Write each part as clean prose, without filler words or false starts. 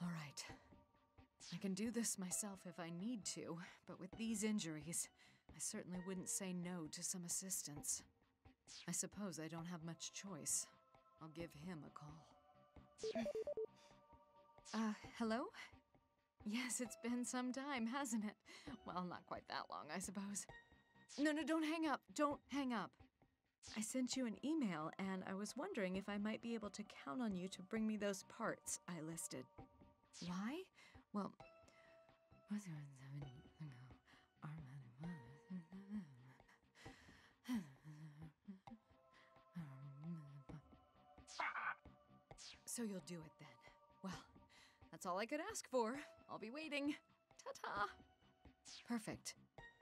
All right. I can do this myself if I need to, but with these injuries, I certainly wouldn't say no to some assistance. I suppose I don't have much choice. I'll give him a call. Hello? Yes, it's been some time, hasn't it? Well, not quite that long, I suppose. No, don't hang up. Don't hang up. I sent you an email, and I was wondering if I might be able to count on you to bring me those parts I listed. Why? Well... So you'll do it then. Well, that's all I could ask for. I'll be waiting. Ta-ta! Perfect.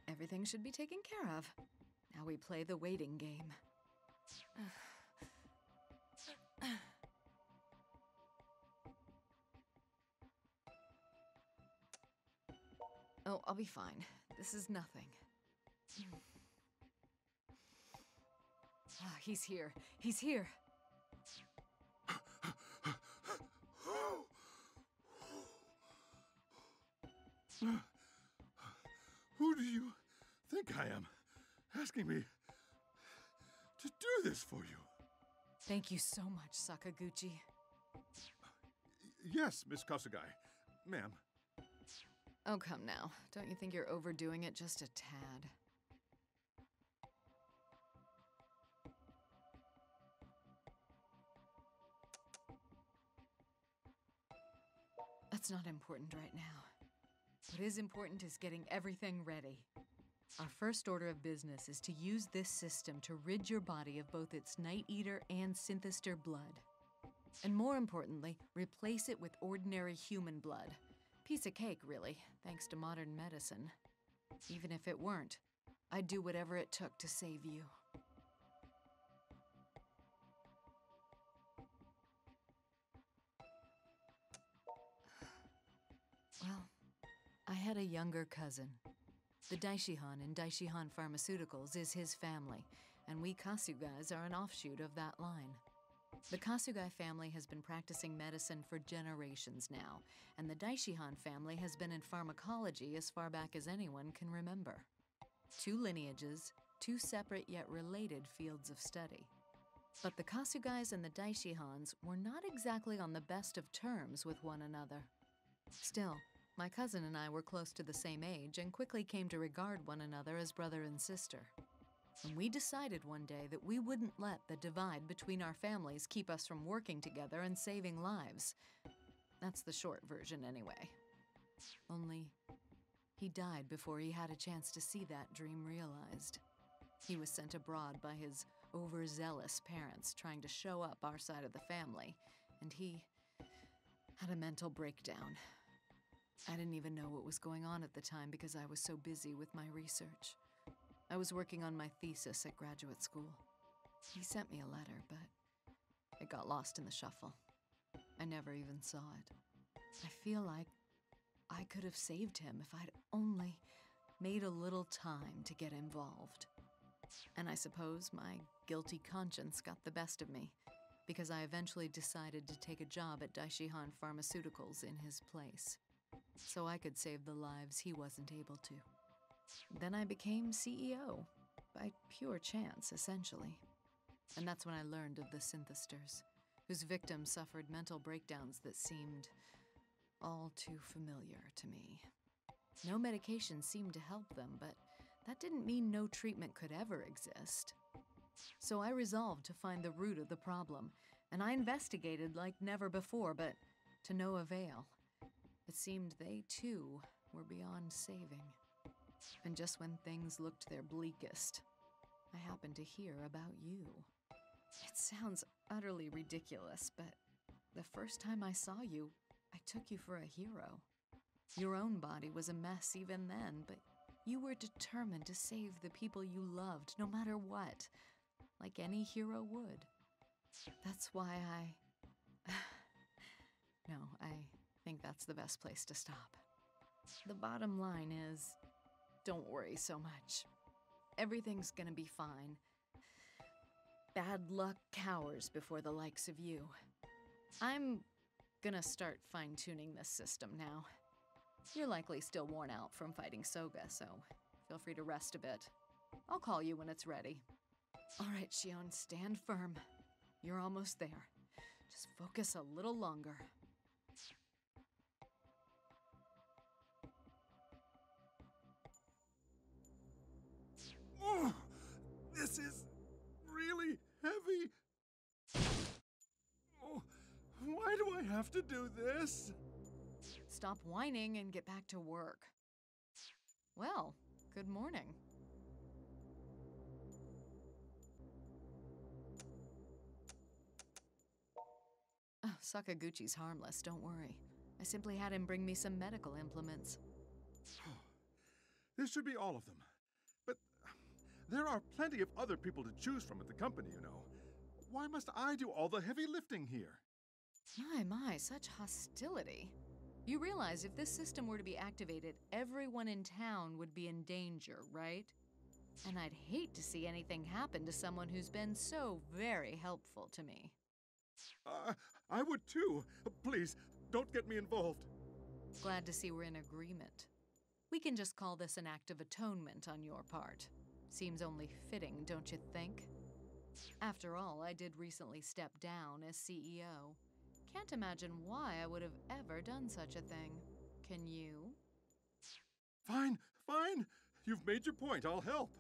Everything should be taken care of. Now we play the waiting game. Oh, I'll be fine. This is nothing. Ah, he's here. He's here. Who do you think I am, asking me to do this for you? Thank you so much, Sakaguchi. Yes, Miss Kasugai. Ma'am. Oh, come now. Don't you think you're overdoing it just a tad? That's not important right now. What is important is getting everything ready. Our first order of business is to use this system to rid your body of both its Night Eater and Synthister blood. And more importantly, replace it with ordinary human blood. Piece of cake, really, thanks to modern medicine. Even if it weren't, I'd do whatever it took to save you. Well, I had a younger cousin. The Daishihan in Daishihan Pharmaceuticals is his family, and we Kasugas are an offshoot of that line. The Kasugai family has been practicing medicine for generations now, and the Daishihan family has been in pharmacology as far back as anyone can remember. Two lineages, two separate yet related fields of study. But the Kasugais and the Daishihans were not exactly on the best of terms with one another. Still, my cousin and I were close to the same age and quickly came to regard one another as brother and sister. And we decided one day that we wouldn't let the divide between our families keep us from working together and saving lives. That's the short version anyway. Only, he died before he had a chance to see that dream realized. He was sent abroad by his overzealous parents trying to show up our side of the family, and he had a mental breakdown. I didn't even know what was going on at the time because I was so busy with my research. I was working on my thesis at graduate school. He sent me a letter, but it got lost in the shuffle. I never even saw it. I feel like I could have saved him if I'd only made a little time to get involved. And I suppose my guilty conscience got the best of me, because I eventually decided to take a job at Daishihan Pharmaceuticals in his place, so I could save the lives he wasn't able to. Then I became CEO, by pure chance, essentially. And that's when I learned of the Synthisters, whose victims suffered mental breakdowns that seemed all too familiar to me. No medication seemed to help them, but that didn't mean no treatment could ever exist. So I resolved to find the root of the problem, and I investigated like never before, but to no avail. It seemed they, too, were beyond saving. And just when things looked their bleakest, I happened to hear about you. It sounds utterly ridiculous, but the first time I saw you, I took you for a hero. Your own body was a mess even then, but you were determined to save the people you loved, no matter what, like any hero would. That's why No, I think that's the best place to stop. The bottom line is, don't worry so much. Everything's gonna be fine. Bad luck cowers before the likes of you. I'm Gonna start fine-tuning this system now. You're likely still worn out from fighting Soga, so feel free to rest a bit. I'll call you when it's ready. All right, Shion, stand firm. You're almost there. Just focus a little longer. Oh, this is really heavy. Oh, why do I have to do this? Stop whining and get back to work. Well, good morning. Oh, Sakaguchi's harmless, don't worry. I simply had him bring me some medical implements. This should be all of them. But there are plenty of other people to choose from at the company, you know. Why must I do all the heavy lifting here? My, such hostility. You realize if this system were to be activated, everyone in town would be in danger, right? And I'd hate to see anything happen to someone who's been so very helpful to me. I would too. Please, don't get me involved. Glad to see we're in agreement. We can just call this an act of atonement on your part. Seems only fitting, don't you think? After all, I did recently step down as CEO. Can't imagine why I would have ever done such a thing. Can you? Fine, fine. You've made your point. I'll help.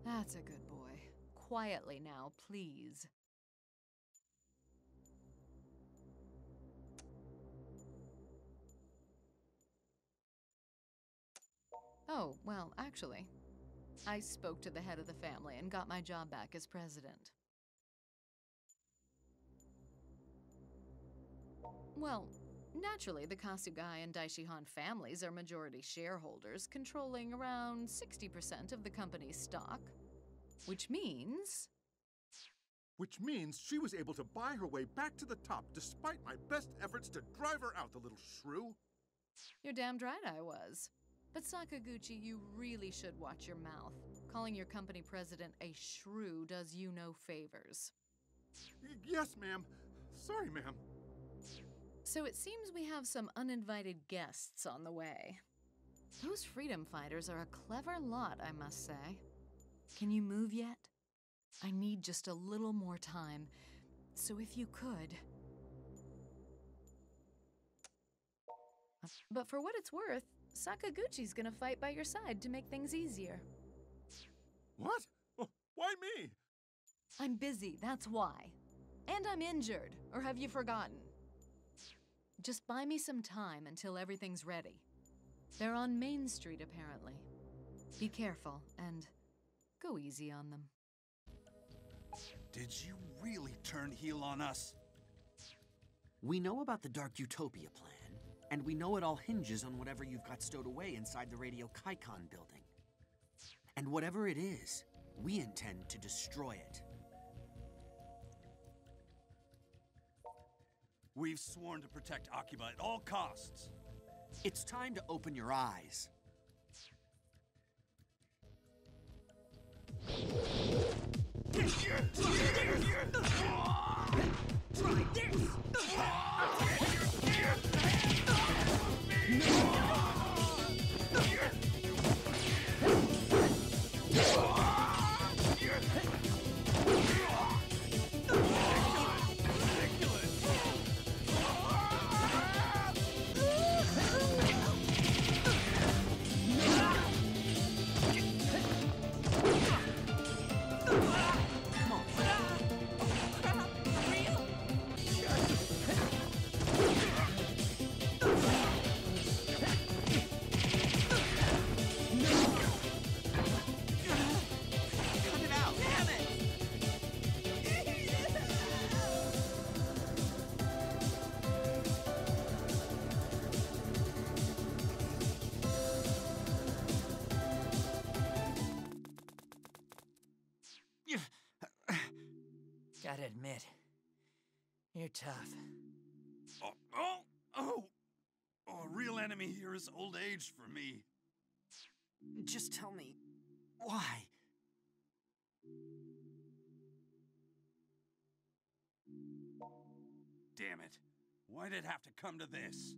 That's a good boy. Quietly now, please. Oh, well, actually, I spoke to the head of the family and got my job back as president. Well, naturally, the Kasugai and Daishihan families are majority shareholders, controlling around 60% of the company's stock. Which means she was able to buy her way back to the top despite my best efforts to drive her out, the little shrew. You're damned right I was. But Sakaguchi, you really should watch your mouth. Calling your company president a shrew does you no favors. Yes, ma'am. Sorry, ma'am. So it seems we have some uninvited guests on the way. Those freedom fighters are a clever lot, I must say. Can you move yet? I need just a little more time, so if you could. But for what it's worth, Sakaguchi's gonna fight by your side to make things easier. What? Why me? I'm busy, that's why. And I'm injured, or have you forgotten? Just buy me some time until everything's ready. They're on Main Street, apparently. Be careful, and go easy on them. Did you really turn heel on us? We know about the Dark Utopia plan, and we know it all hinges on whatever you've got stowed away inside the Radio Kaikon building. And whatever it is, we intend to destroy it. We've sworn to protect Akiba at all costs. It's time to open your eyes. Try this! Gotta admit, you're tough. Oh, a real enemy here is old age for me. Just tell me, why? Damn it. Why'd it have to come to this?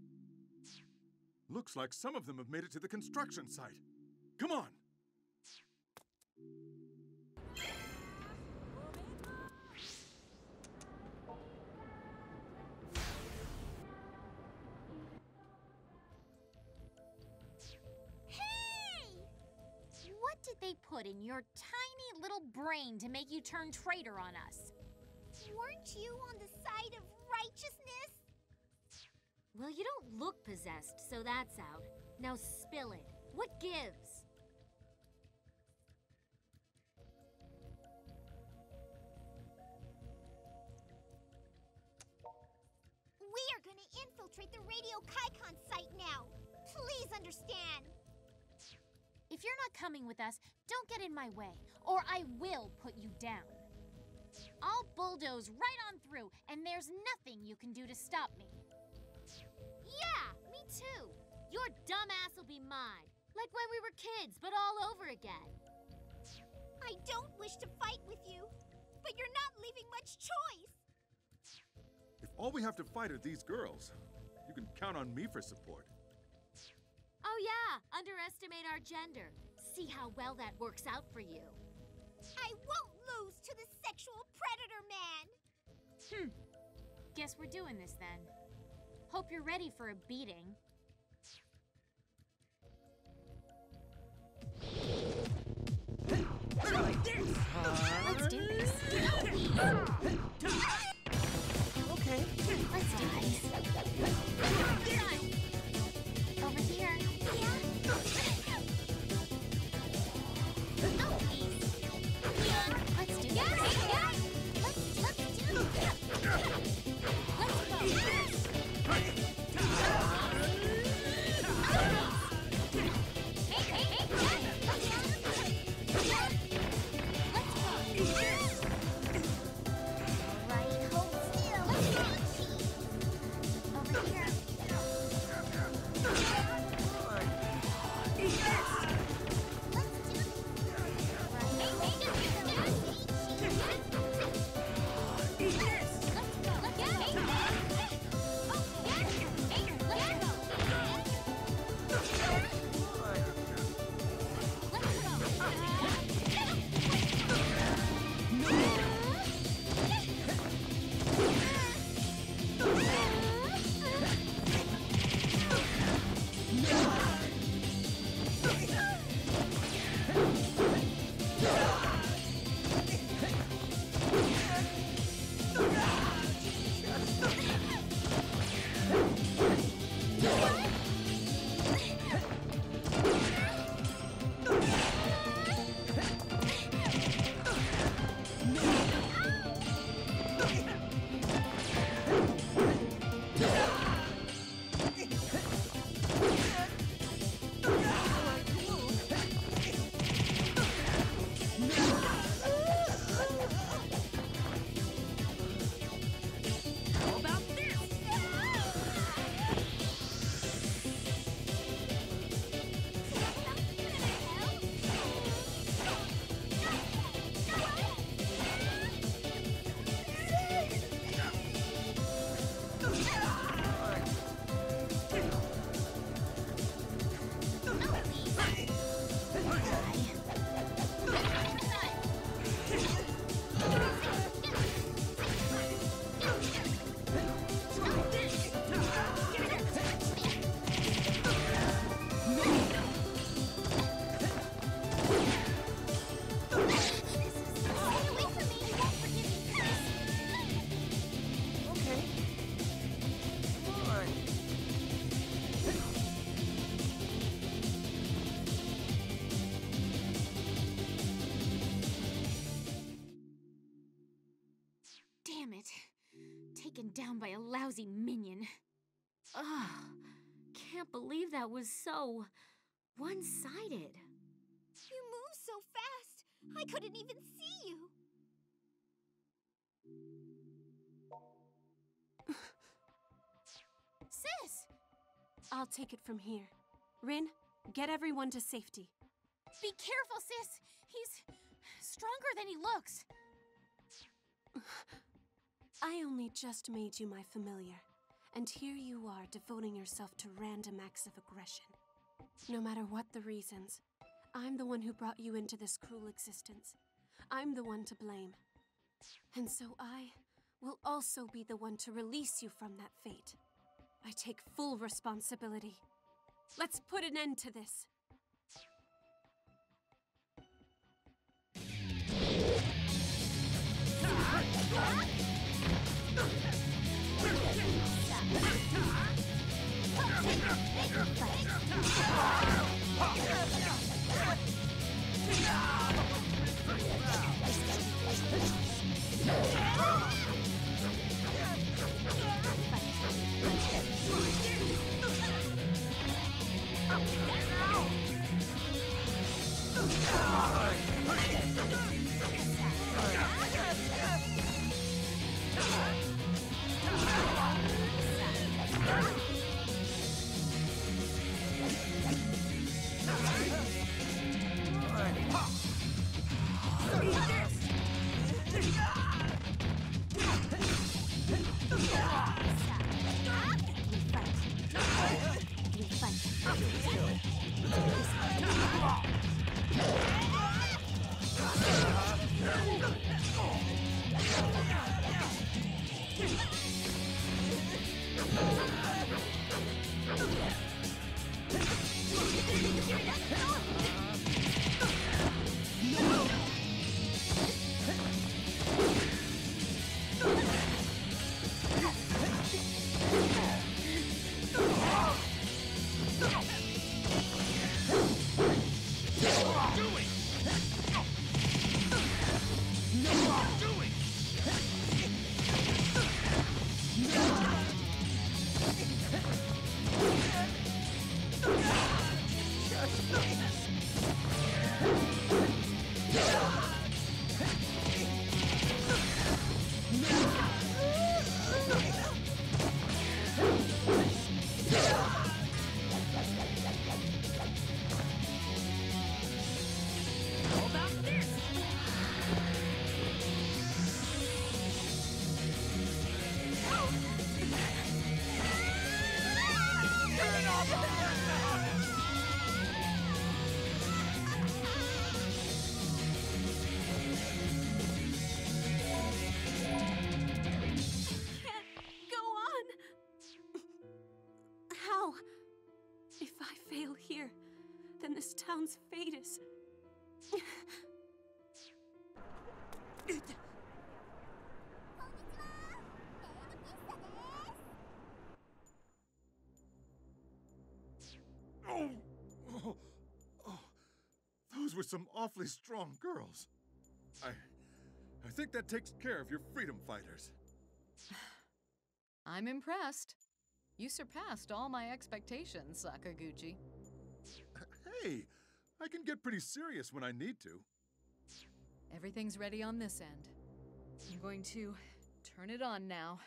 Looks like some of them have made it to the construction site. Come on! What did they put in your tiny little brain to make you turn traitor on us? Weren't you on the side of righteousness? Well, you don't look possessed, so that's out. Now spill it. What gives? We are gonna infiltrate the Radio Kaikon site now. Please understand. If you're not coming with us, don't get in my way, or I will put you down. I'll bulldoze right on through, and there's nothing you can do to stop me. Yeah, me too. Your dumb ass will be mine, like when we were kids, but all over again. I don't wish to fight with you, but you're not leaving much choice. If all we have to fight are these girls, you can count on me for support. Oh yeah, underestimate our gender. See how well that works out for you. I won't lose to the sexual predator man! Guess we're doing this then. Hope you're ready for a beating. Let's do this. Okay. Let's do this. Over here. Yeah. Oh, please. Yeah. Let's do this. Yeah. Let's do this. Let's go. Taken down by a lousy minion. Ugh, can't believe that was so one-sided. You move so fast, I couldn't even see you. Sis! I'll take it from here. Rin, get everyone to safety. Be careful, sis! He's stronger than he looks. I only just made you my familiar, And here you are devoting yourself to random acts of aggression. No matter what the reasons, I'm the one who brought you into this cruel existence. I'm the one to blame. And so I will also be the one to release you from that fate. I take full responsibility. Let's put an end to this. Then this town's fate is... Those were some awfully strong girls. I think that takes care of your freedom fighters. I'm impressed. You surpassed all my expectations, Sakaguchi. Hey, I can get pretty serious when I need to. Everything's ready on this end. I'm going to turn it on now.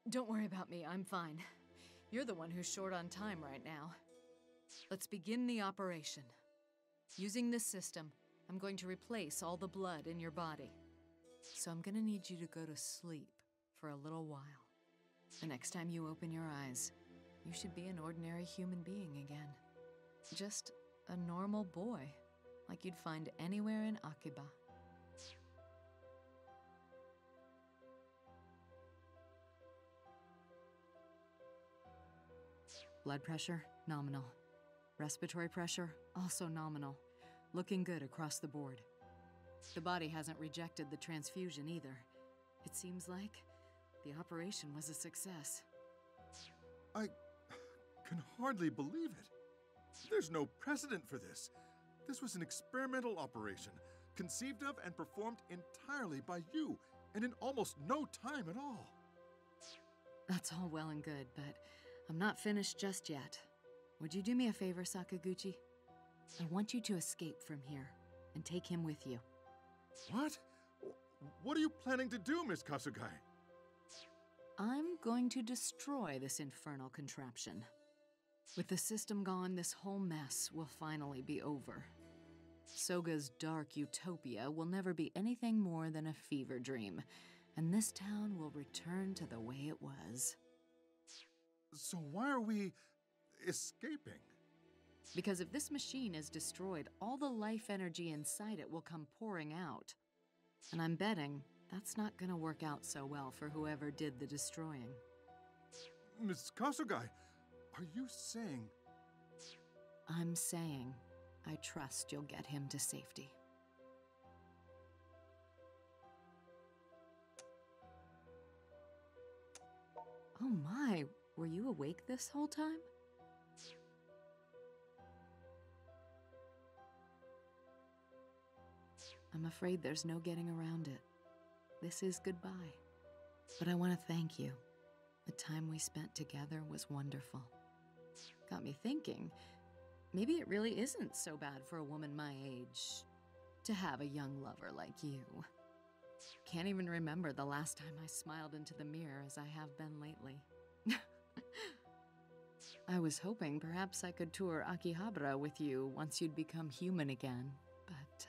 Don't worry about me, I'm fine. You're the one who's short on time right now. Let's begin the operation. Using this system, I'm going to replace all the blood in your body. So I'm gonna need you to go to sleep for a little while. The next time you open your eyes, you should be an ordinary human being again. Just a normal boy, like you'd find anywhere in Akiba. Blood pressure, nominal. Respiratory pressure, also nominal. Looking good across the board. The body hasn't rejected the transfusion either. It seems like the operation was a success. I can hardly believe it. There's no precedent for this. This was an experimental operation, conceived of and performed entirely by you, and in almost no time at all. That's all well and good, but I'm not finished just yet. Would you do me a favor, Sakaguchi? I want you to escape from here and take him with you. What? What are you planning to do, Miss Kasugai? I'm going to destroy this infernal contraption. With the system gone, this whole mess will finally be over. Soga's dark utopia will never be anything more than a fever dream, and this town will return to the way it was. So why are we escaping? Because if this machine is destroyed, all the life energy inside it will come pouring out. And I'm betting that's not gonna work out so well for whoever did the destroying. Miss Kasugai, are you saying... I'm saying I trust you'll get him to safety. Oh my, were you awake this whole time? I'm afraid there's no getting around it. This is goodbye. But I want to thank you. The time we spent together was wonderful. Got me thinking, maybe it really isn't so bad for a woman my age to have a young lover like you. Can't even remember the last time I smiled into the mirror as I have been lately. I was hoping perhaps I could tour Akihabara with you once you'd become human again, but...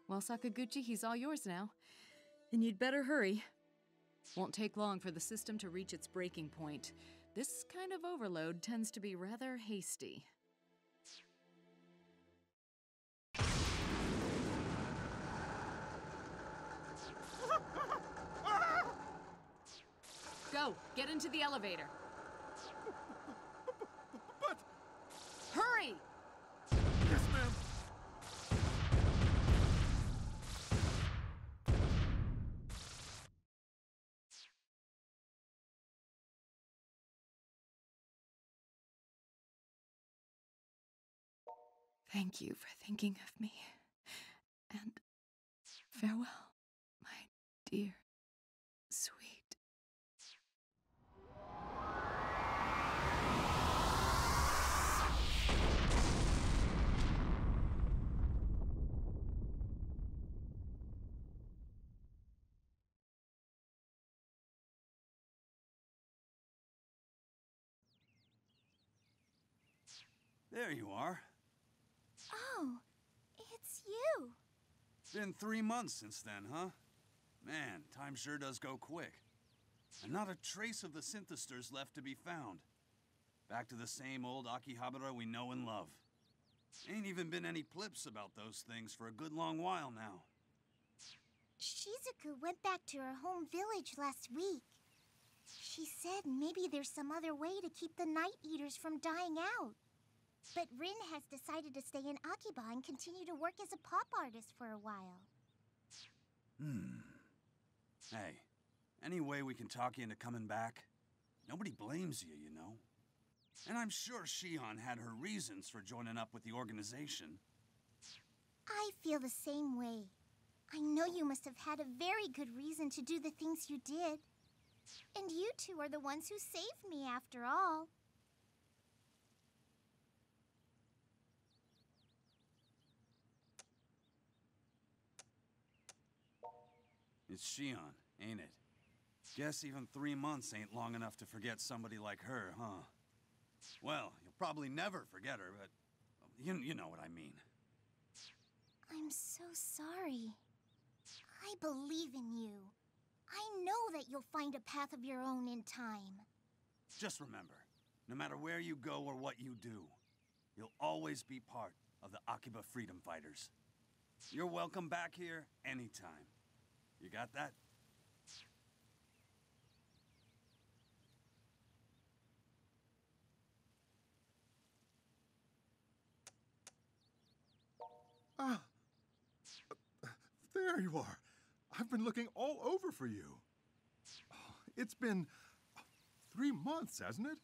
Well, Sakaguchi, he's all yours now. And you'd better hurry. Won't take long for the system to reach its breaking point. This kind of overload tends to be rather hasty. Go! Get into the elevator! But... Hurry! Yes, ma'am. Thank you for thinking of me. And farewell, my dear, sweet. There you are. Oh, it's you. Been 3 months since then, huh? Man, time sure does go quick. And not a trace of the synthesters left to be found. Back to the same old Akihabara we know and love. Ain't even been any plips about those things for a good long while now. Shizuku went back to her home village last week. She said maybe there's some other way to keep the Night Eaters from dying out. But Rin has decided to stay in Akiba and continue to work as a pop artist for a while. Hey, any way we can talk you into coming back? Nobody blames you, you know. And I'm sure Shion had her reasons for joining up with the organization. I feel the same way. I know you must have had a very good reason to do the things you did. And you two are the ones who saved me after all. It's Shion, ain't it? Guess even 3 months ain't long enough to forget somebody like her, huh? Well, you'll probably never forget her, but you know what I mean. I'm so sorry. I believe in you. I know that you'll find a path of your own in time. Just remember, no matter where you go or what you do, you'll always be part of the Akiba Freedom Fighters. You're welcome back here anytime. You got that? Ah, there you are. I've been looking all over for you. It's been 3 months, hasn't it?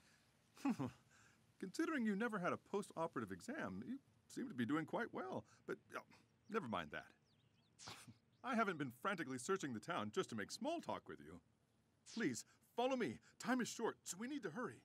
Considering you never had a post-operative exam, you seem to be doing quite well. But never mind that. I haven't been frantically searching the town just to make small talk with you. Please, follow me. Time is short, so we need to hurry.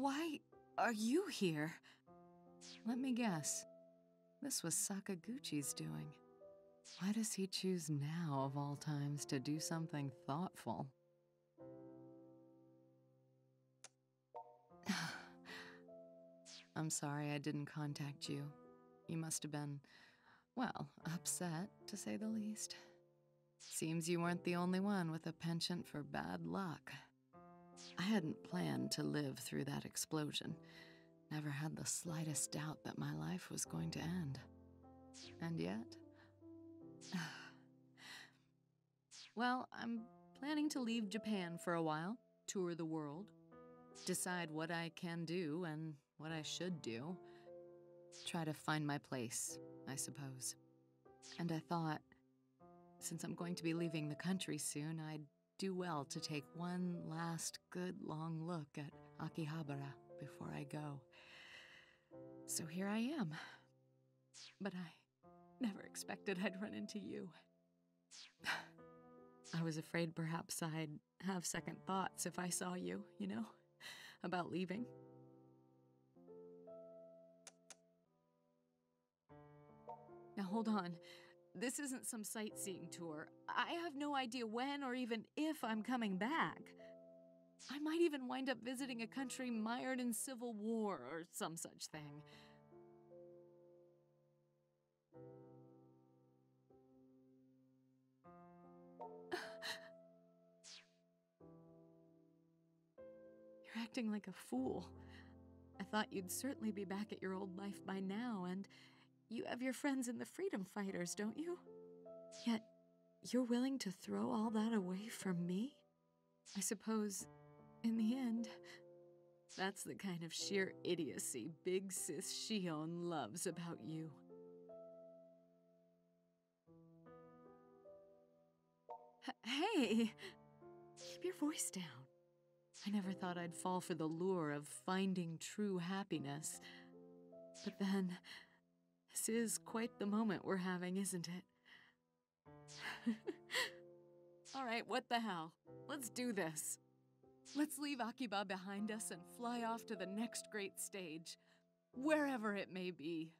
Why are you here? Let me guess. This was Sakaguchi's doing. Why does he choose now, of all times, to do something thoughtful? I'm sorry I didn't contact you. You must have been, well, upset, to say the least. Seems you weren't the only one with a penchant for bad luck. I hadn't planned to live through that explosion. Never had the slightest doubt that my life was going to end. And yet... Well, I'm planning to leave Japan for a while, tour the world, decide what I can do and what I should do. Try to find my place, I suppose. And I thought, since I'm going to be leaving the country soon, I'd do well to take one last good long look at Akihabara before I go. So here I am. But I never expected I'd run into you. I was afraid perhaps I'd have second thoughts if I saw you, you know, about leaving. Now hold on. This isn't some sightseeing tour. I have no idea when or even if I'm coming back. I might even wind up visiting a country mired in civil war or some such thing. You're acting like a fool. I thought you'd certainly be back at your old life by now, and you have your friends in the Freedom Fighters, don't you? Yet, you're willing to throw all that away for me? I suppose, in the end, that's the kind of sheer idiocy Big Sis Shion loves about you. Hey! Keep your voice down. I never thought I'd fall for the lure of finding true happiness. But then, this is quite the moment we're having, isn't it? All right, what the hell? Let's do this. Let's leave Akiba behind us and fly off to the next great stage, wherever it may be.